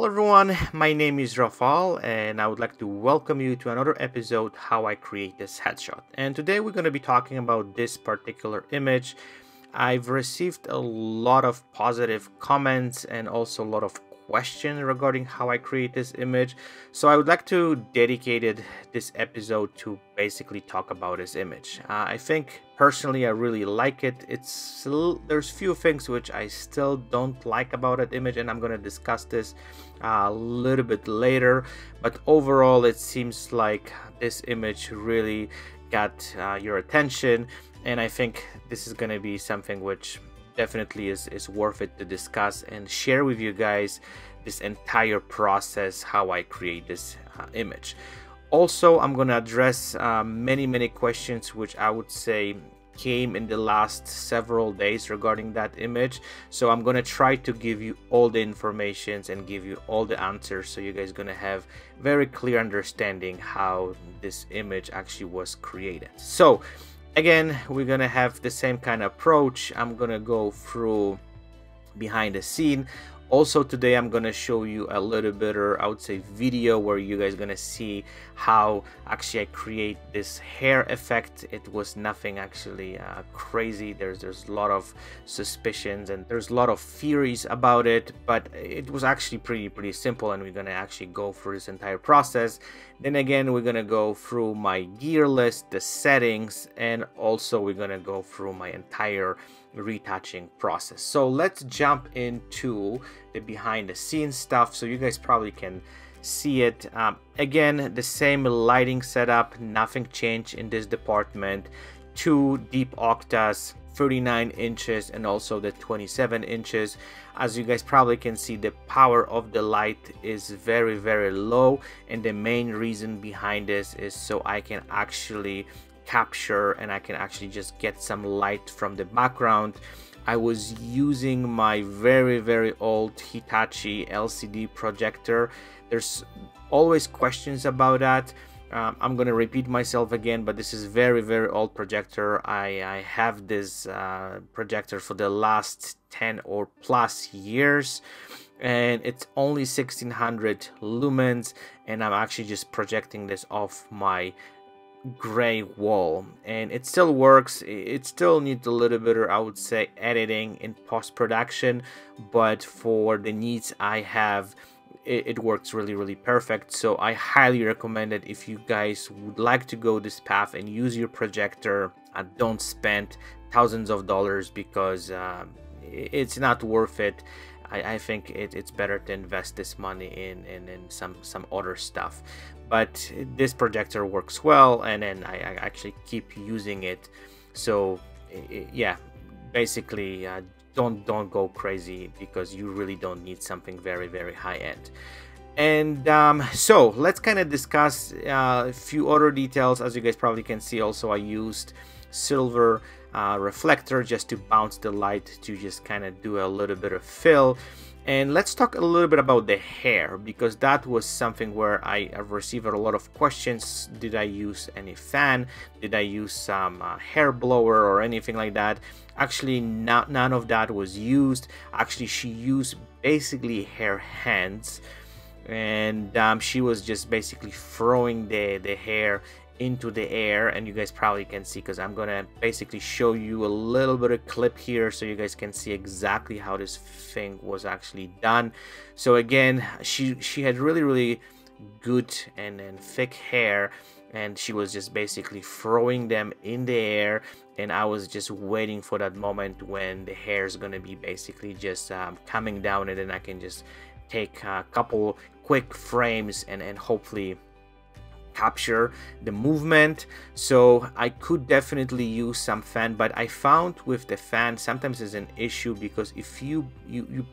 Hello everyone, my name is Rafal and I would like to welcome you to another episode how I create this headshot. And today we're going to be talking about this particular image. I've received a lot of positive comments and also a lot of questions regarding how I create this image. So I would like to dedicate this episode to basically talk about this image. I think personally I really like it. There's few things which I still don't like about that image, and I'm going to discuss this a little bit later. But overall it seems like this image really got your attention, and I think this is going to be something which definitely is worth it to discuss and share with you guys this entire process how I create this image. Also, I'm going to address many questions which I would say came in the last several days regarding that image. So I'm going to try to give you all the information and give you all the answers, so you guys are going to have very clear understanding how this image actually was created. So again, we're gonna have the same kind of approach. I'm gonna go through behind the scene. Also today I'm gonna show you a little bit, or I would say video, where you guys gonna see how actually I create this hair effect. It was nothing actually crazy. There's a lot of suspicions and there's a lot of theories about it, but it was actually pretty simple, and we're gonna actually go through this entire process. Then again, we're gonna go through my gear list, the settings, and also we're gonna go through my entire retouching process. So let's jump into the behind the scenes stuff so you guys probably can see it. Again, the same lighting setup, nothing changed in this department. Two deep octas, 39 inches and also the 27 inches. As you guys probably can see, the power of the light is very low, and the main reason behind this is so I can actually capture and I can actually just get some light from the background. I was using my very old Hitachi LCD projector. There's always questions about that. I'm gonna repeat myself again, but this is very old projector. I have this projector for the last 10 or plus years, and it's only 1600 lumens, and I'm actually just projecting this off my gray wall, and it still works. It still needs a little bit, or I would say, editing in post-production, but for the needs I have, it works really perfect. So I highly recommend it. If you guys would like to go this path and use your projector, don't spend thousands of dollars, because it's not worth it. I think it's better to invest this money in some other stuff. But this projector works well, and then I actually keep using it. So yeah, basically don't go crazy, because you really don't need something very high end. And so let's kind of discuss a few other details. As you guys probably can see, also I used silver reflector just to bounce the light, to just kind of do a little bit of fill. And let's talk a little bit about the hair, because that was something where I received a lot of questions. Did I use any fan? Did I use some hair blower or anything like that? Actually, none of that was used. Actually, she used basically her hands, and she was just basically throwing the hair into the air. And you guys probably can see, because I'm gonna basically show you a little bit of clip here so you guys can see exactly how this thing was actually done. So again, she had really good and thick hair, and she was just basically throwing them in the air, and I was just waiting for that moment when the hair is gonna be basically just coming down, and then I can just take a couple quick frames and hopefully capture the movement. So I could definitely use some fan, but I found with the fan sometimes is an issue, because if you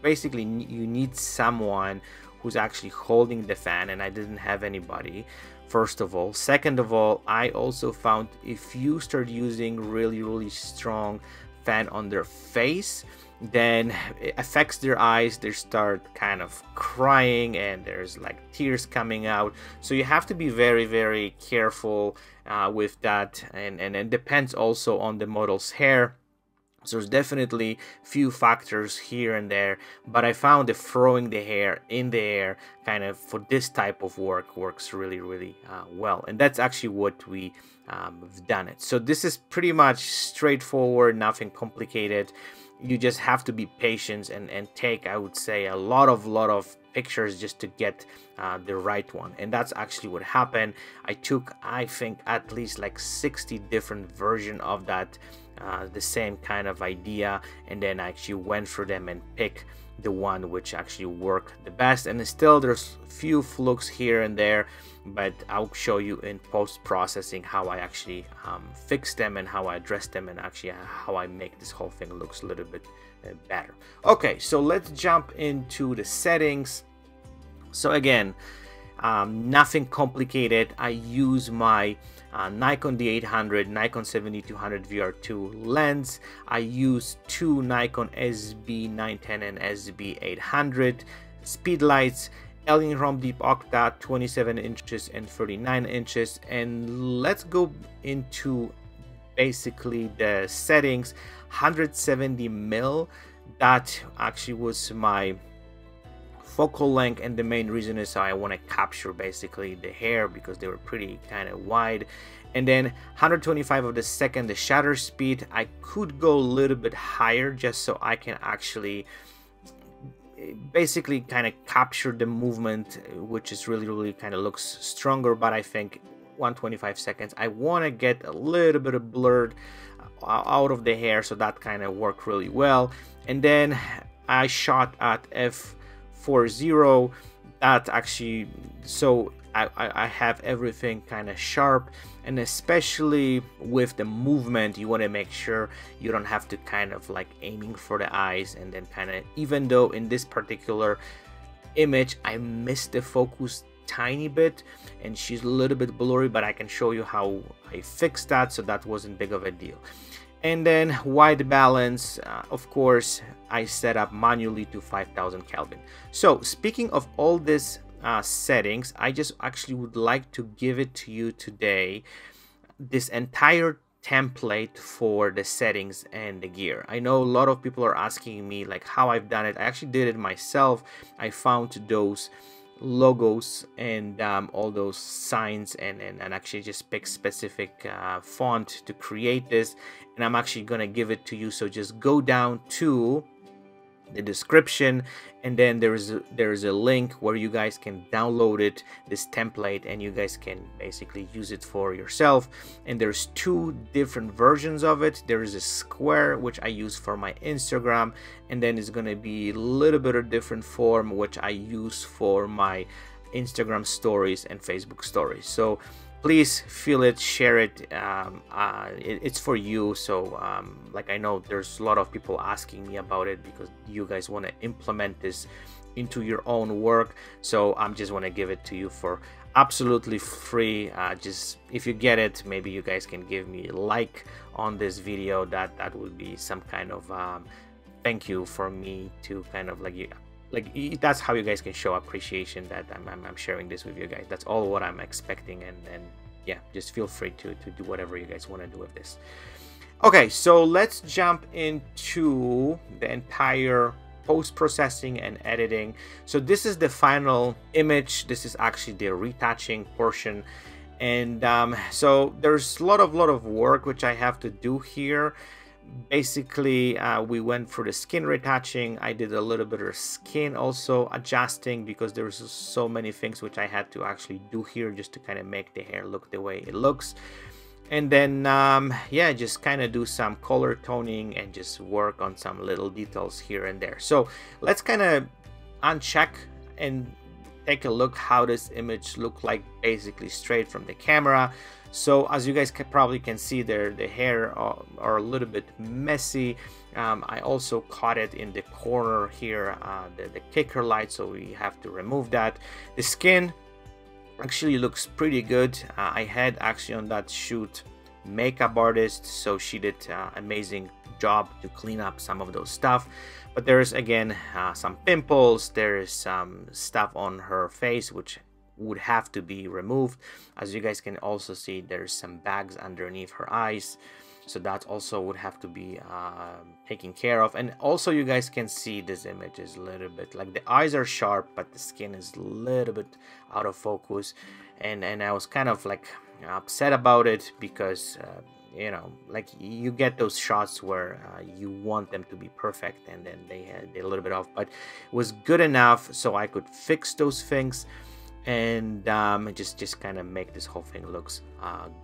basically need someone who's actually holding the fan, and I didn't have anybody, first of all. Second of all, I also found if you start using really strong fan on their face, then it affects their eyes. They start kind of crying, and there's like tears coming out. So you have to be very careful with that, and it depends also on the model's hair. So there's definitely few factors here and there, but I found that throwing the hair in the air kind of for this type of work works really well, and that's actually what we have done it. So this is pretty much straightforward, nothing complicated. You just have to be patient and take, I would say, a lot of pictures just to get the right one, and that's actually what happened. I took, I think, at least like 60 different versions of that the same kind of idea, and then I actually went through them and picked the one which actually worked the best. And still there's few flukes here and there, but I'll show you in post-processing how I actually fix them and how I address them, and actually how I make this whole thing looks a little bit better. Okay, so let's jump into the settings. So again, nothing complicated. I use my Nikon D800, Nikon 7200 VR2 lens. I use two Nikon SB910 and SB800 speed lights, alien ROM deep octa 27 inches and 39 inches. And let's go into basically the settings. 170 mil, that actually was my focal length, and the main reason is I want to capture basically the hair because they were pretty kind of wide. And then 125 of the second, the shutter speed. I could go a little bit higher just so I can actually basically kind of capture the movement, which is really kind of looks stronger, but I think 125 seconds. I want to get a little bit of blurred out of the hair, so that kind of worked really well. And then I shot at f40, that actually, so I have everything kind of sharp, and especially with the movement you want to make sure you don't have to kind of like aiming for the eyes, and then kind of, even though in this particular image I missed the focus tiny bit and she's a little bit blurry, but I can show you how I fixed that, so that wasn't big of a deal. And then white balance, of course, I set up manually to 5000 Kelvin. So speaking of all this settings, I just actually would like to give it to you today, this entire template for the settings and the gear. I know a lot of people are asking me like how I've done it. I actually did it myself. I found those logos and all those signs and actually just pick specific font to create this, and I'm actually gonna give it to you. So just go down to the description, and then there's a link where you guys can download it, this template, and you guys can basically use it for yourself. And there's two different versions of it. There is a square, which I use for my Instagram, and then it's going to be a little bit of different form, which I use for my Instagram stories and Facebook stories. So please feel it, share it. It's for you. So like, I know there's a lot of people asking me about it because you guys want to implement this into your own work. So I'm just want to give it to you for absolutely free. Just if you get it, maybe you guys can give me a like on this video. That would be some kind of thank you for me to kind of like that's how you guys can show appreciation that I'm sharing this with you guys. That's all what I'm expecting, and yeah, just feel free to do whatever you guys want to do with this. Okay, so let's jump into the entire post-processing and editing. So this is the final image. This is actually the retouching portion, and so there's a lot of work which I have to do here. Basically, we went through the skin retouching. I did a little bit of skin also adjusting because there's so many things which I had to actually do here just to kind of make the hair look the way it looks. And then yeah, just kind of do some color toning and just work on some little details here and there. So let's kind of uncheck and take a look how this image look like basically straight from the camera. So as you guys probably can see there, the hair are a little bit messy. I also caught it in the corner here, the kicker light, so we have to remove that. The skin actually looks pretty good. I had actually on that shoot makeup artist, so she did amazing job to clean up some of those stuff. But there's again some pimples, there is some stuff on her face which would have to be removed. As you guys can also see, there's some bags underneath her eyes. so that also would have to be taken care of. And also you guys can see this image is a little bit like the eyes are sharp, but the skin is a little bit out of focus, and I was kind of like upset about it because you know, like you get those shots where you want them to be perfect and then they're a little bit off, but it was good enough so I could fix those things and just kind of make this whole thing looks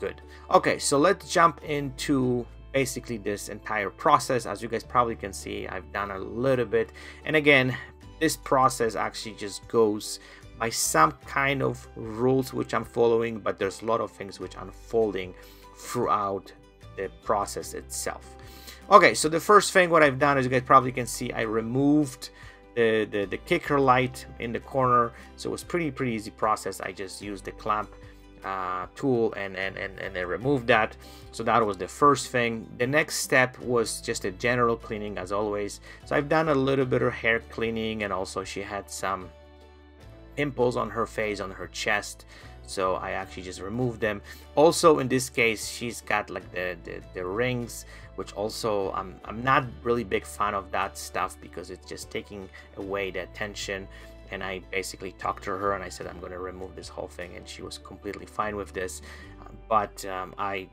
good. Okay, so let's jump into basically this entire process. As you guys probably can see, I've done a little bit, and again, this process actually just goes by some kind of rules which I'm following, but there's a lot of things which I'm unfolding throughout the process itself. Okay, so the first thing what I've done, as you guys probably can see, I removed the kicker light in the corner, so it was pretty easy process. I just used the clamp tool and I removed that. So that was the first thing. The next step was just a general cleaning, as always. So I've done a little bit of hair cleaning, and also she had some pimples on her face, on her chest, so I actually just removed them. Also in this case, she's got like the rings, which also I'm not really big fan of that stuff because it's just taking away the attention. And I basically talked to her and I said I'm going to remove this whole thing, and she was completely fine with this. But I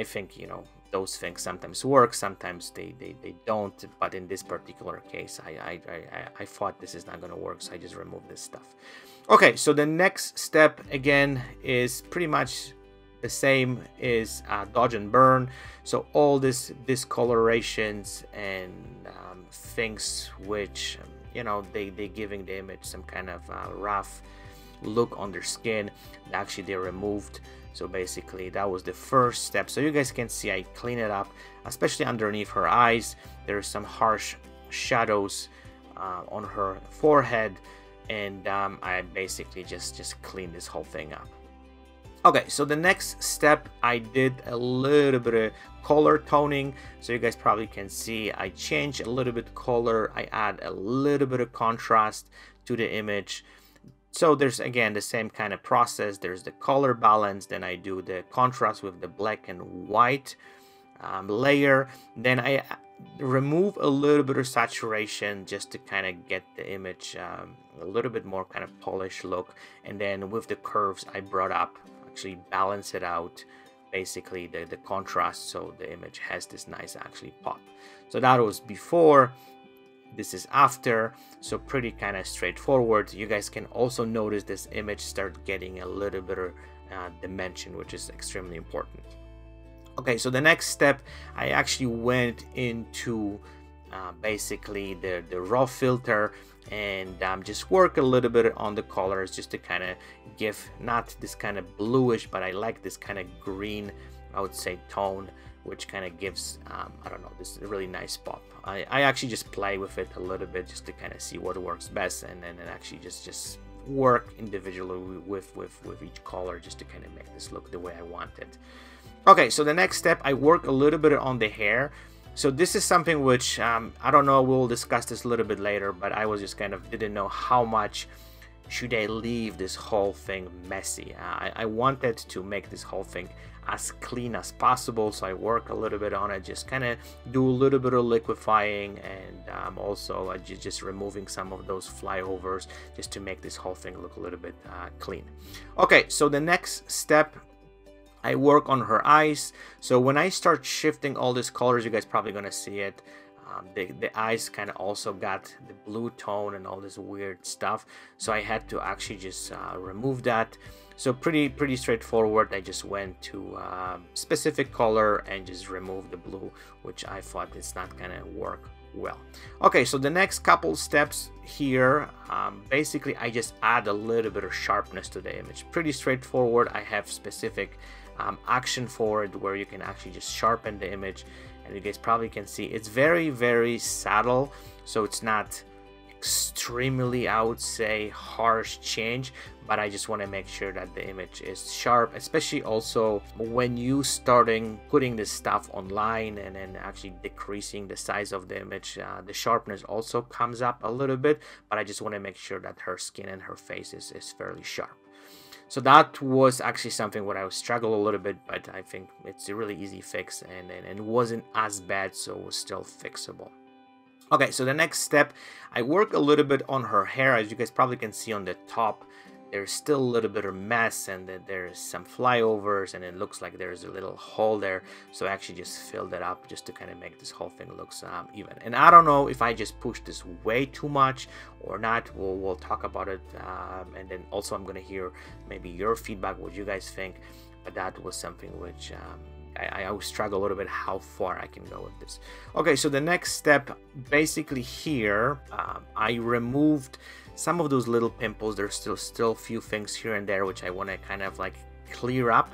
think, you know, those things sometimes work, sometimes they don't. But in this particular case, I thought this is not going to work, so I just removed this stuff. Okay, so the next step again is pretty much the same, is dodge and burn. So all this discolorations and things which you know they giving the image some kind of rough look on their skin, actually they removed. So basically that was the first step. So you guys can see I clean it up, especially underneath her eyes. There's some harsh shadows on her forehead, and I basically just clean this whole thing up. Okay, so the next step, I did a little bit of color toning. So you guys probably can see I change a little bit color, I add a little bit of contrast to the image. So there's again the same kind of process. There's the color balance, then I do the contrast with the black and white layer, then I remove a little bit of saturation just to kind of get the image a little bit more kind of polished look, and then with the curves I brought up, actually balance it out, basically the contrast, so the image has this nice actually pop. So that was before, this is after, so pretty kind of straightforward. You guys can also notice this image start getting a little bit of dimension, which is extremely important. Okay, so the next step, I actually went into basically the raw filter and just work a little bit on the colors just to kind of give not this kind of bluish, but I like this kind of green, I would say, tone, which kind of gives I don't know, this really nice pop. I actually just play with it a little bit just to kind of see what works best, and then actually just work individually with each color just to kind of make this look the way I want it. Okay, so the next step, I work a little bit on the hair. So this is something which I don't know, we'll discuss this a little bit later, but I was just kind of didn't know how much should I leave this whole thing messy. I wanted to make this whole thing as clean as possible, so I work a little bit on it, just kind of do a little bit of liquefying, and also just removing some of those flyovers just to make this whole thing look a little bit clean. Okay, so the next step, I work on her eyes. So when I start shifting all these colors, you guys probably gonna see it. The eyes kind of also got the blue tone and all this weird stuff. So I had to actually just remove that. So pretty straightforward. I just went to specific color and just removed the blue, which I thought it's not gonna work well. Okay, so the next couple steps here, basically I just add a little bit of sharpness to the image. Pretty straightforward. I have specific action for it where you can actually just sharpen the image, and you guys probably can see it's very subtle, so it's not extremely, I would say, harsh change, but I just want to make sure that the image is sharp, especially also when you starting putting this stuff online and then actually decreasing the size of the image. The sharpness also comes up a little bit, but I just want to make sure that her skin and her face is fairly sharp. So that was actually something where I was struggle a little bit, but I think it's a really easy fix, and it wasn't as bad, so it was still fixable. Okay, so the next step, I work a little bit on her hair. As you guys probably can see on the top, there's still a little bit of mess, and then there's some flyovers, and it looks like there's a little hole there. So I actually just filled it up just to kind of make this whole thing looks even. And I don't know if I just pushed this way too much or not. We'll talk about it, and then also I'm gonna hear maybe your feedback, what you guys think. But that was something which I always struggle a little bit how far I can go with this. Okay, so the next step, basically here, I removed some of those little pimples. There's still a few things here and there which I want to kind of like clear up.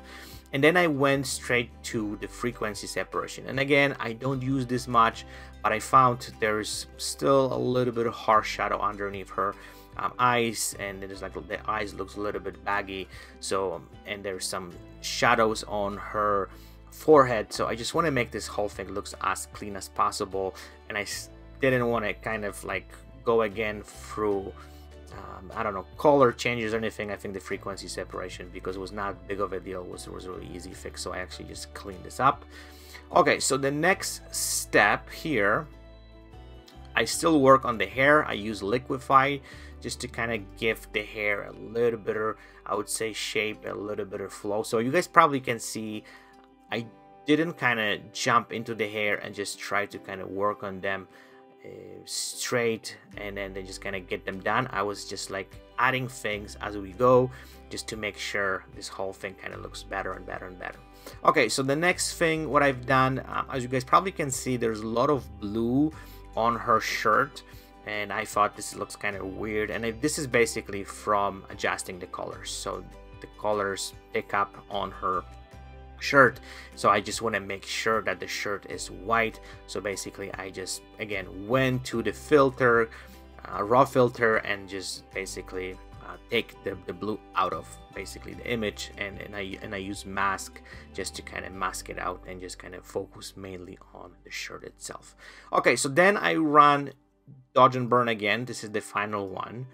And then I went straight to the frequency separation. And again, I don't use this much, but I found there's still a little bit of harsh shadow underneath her eyes, and it is like the eyes looks a little bit baggy. So, and there's some shadows on her forehead, so I just want to make this whole thing looks as clean as possible, and I didn't want to kind of like go again through I don't know, color changes or anything. I think the frequency separation, because it was not big of a deal, was really easy fix, so I actually just cleaned this up. Okay, so the next step here, I still work on the hair. I use liquify just to kind of give the hair a little bit of, I would say, shape, a little bit of flow. So you guys probably can see I didn't kind of jump into the hair and just try to kind of work on them straight and then just kind of get them done. I was just like adding things as we go, just to make sure this whole thing kind of looks better and better and better. Okay, so the next thing, what I've done, as you guys probably can see, there's a lot of blue on her shirt, and I thought this looks kind of weird, and this is basically from adjusting the colors. So the colors pick up on her shirt, so I just want to make sure that the shirt is white. So basically I just again went to the filter, raw filter, and just basically take the blue out of basically the image, and I use mask just to kind of mask it out and just kind of focus mainly on the shirt itself. Okay, so then I run dodge and burn again. This is the final one,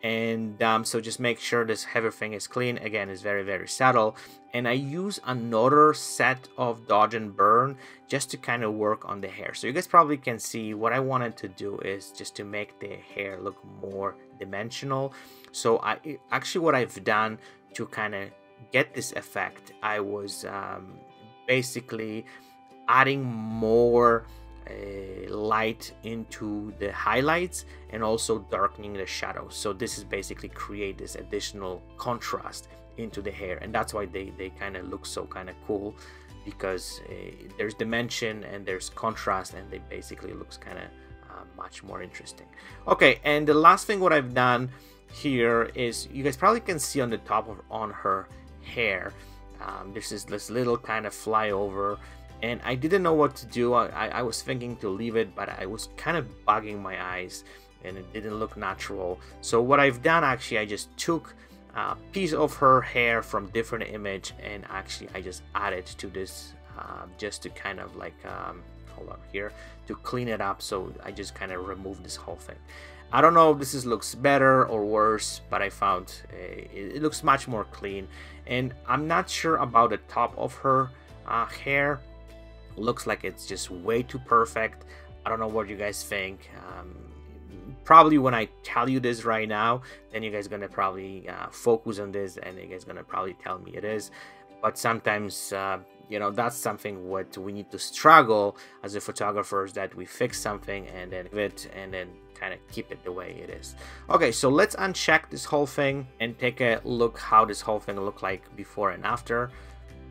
and so just make sure this everything is clean. Again, it's very subtle, and I use another set of dodge and burn just to kind of work on the hair. So you guys probably can see what I wanted to do is just to make the hair look more dimensional. So actually what I've done to kind of get this effect, I was basically adding more light into the highlights and also darkening the shadows. So this is basically create this additional contrast into the hair, and that's why they kind of look so kind of cool, because there's dimension and there's contrast, and they basically looks kind of much more interesting. Okay, and the last thing what I've done here is, you guys probably can see on the top of on her hair, this is this little kind of flyover, and I didn't know what to do. I was thinking to leave it, but I was kind of bugging my eyes and it didn't look natural. So what I've done, actually, I just took a piece of her hair from different image, and actually I just added to this just to kind of like hold on here to clean it up. So I just kind of removed this whole thing. I don't know if this looks better or worse, but I found it looks much more clean, and I'm not sure about the top of her hair. Looks like it's just way too perfect. I don't know what you guys think. Probably when I tell you this right now, then you guys gonna probably focus on this, and you guys gonna probably tell me it is. But sometimes you know, that's something what we need to struggle as a photographers, that we fix something and then kind of keep it the way it is. Okay, so let's uncheck this whole thing and take a look how this whole thing look like before and after.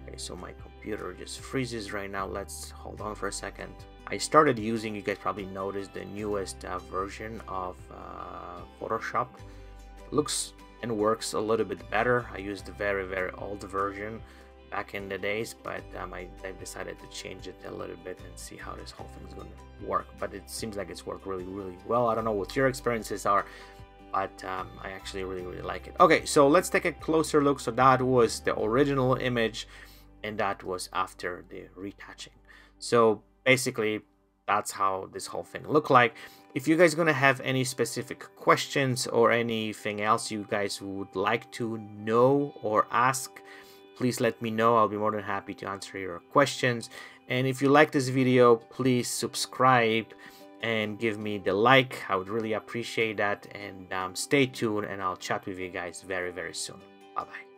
Okay, so my computer just freezes right now. Let's hold on for a second. I started using, you guys probably noticed, the newest version of Photoshop. Looks and works a little bit better. I used the very old version back in the days, but I've decided to change it a little bit and see how this whole thing is going to work. But it seems like it's worked really well. I don't know what your experiences are, but I actually really like it. Okay, so let's take a closer look. So that was the original image, and that was after the retouching. So basically that's how this whole thing looked like. If you guys gonna have any specific questions or anything else you guys would like to know or ask, please let me know. I'll be more than happy to answer your questions. And if you like this video, please subscribe and give me the like. I would really appreciate that. And stay tuned, and I'll chat with you guys very, very soon. Bye bye.